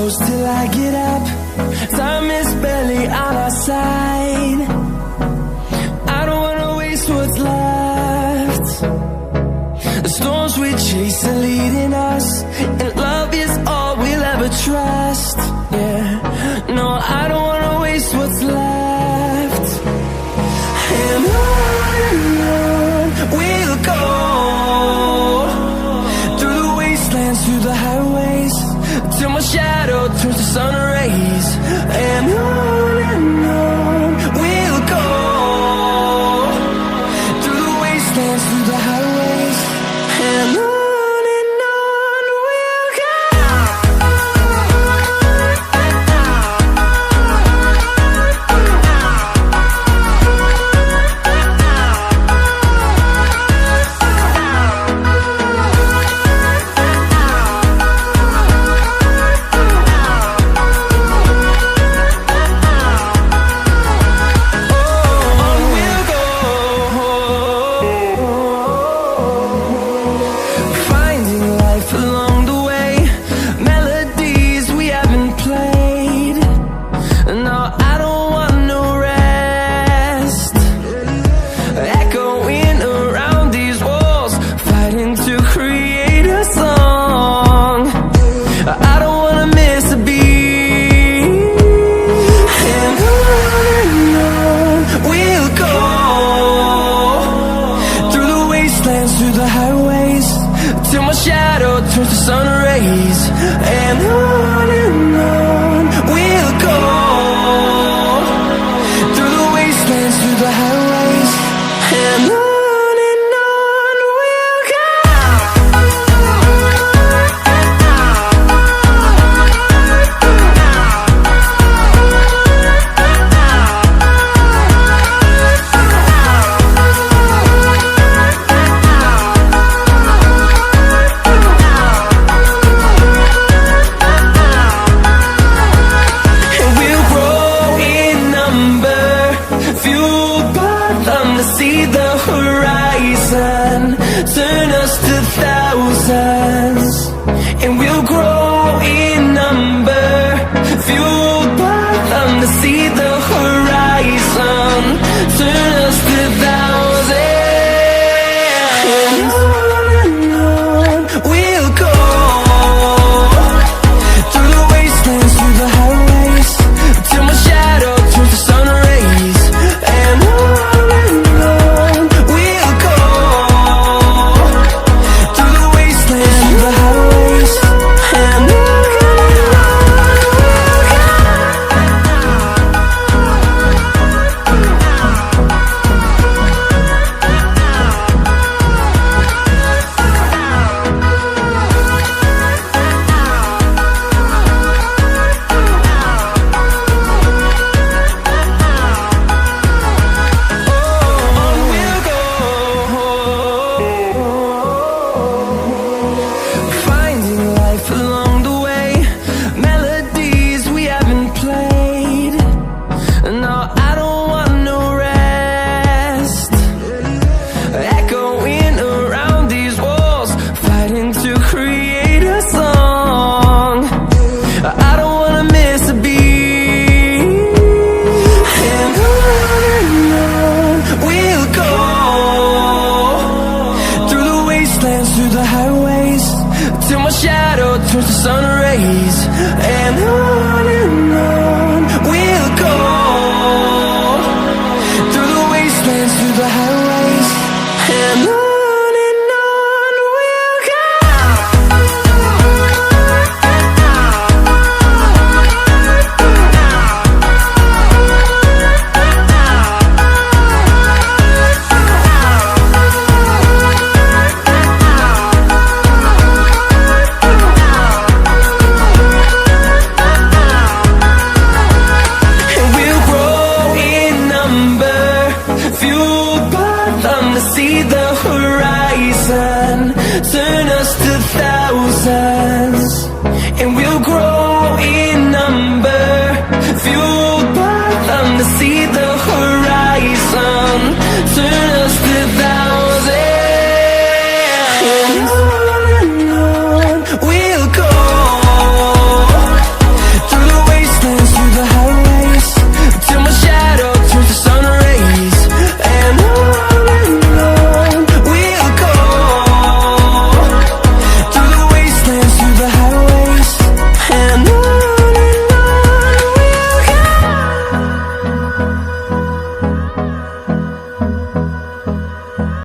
close till I get up. Time is barely on our side. I don't wanna waste what's left. The storms we chase are leading us, and love is all we'll ever trust. Yeah, no, I don't wanna waste what's left. And on we'll go, through the wastelands, through the highways, till my shadow turns to sun rays. And on we'll go, through the wastelands, through the highways, and on we'll go. Through the highways, till my shadow turns to sun rays. And on we'll go, through the wastelands, through the highways, and on we'll go. See the horizon, turn us to thousands, and we'll grow in number, fueled by them. To see the horizon, turn us to thousands, and on we'll go, through the wastelands, through the highways, till my shadow turns to sun rays. And through the highways, till my shadow turns to sun rays.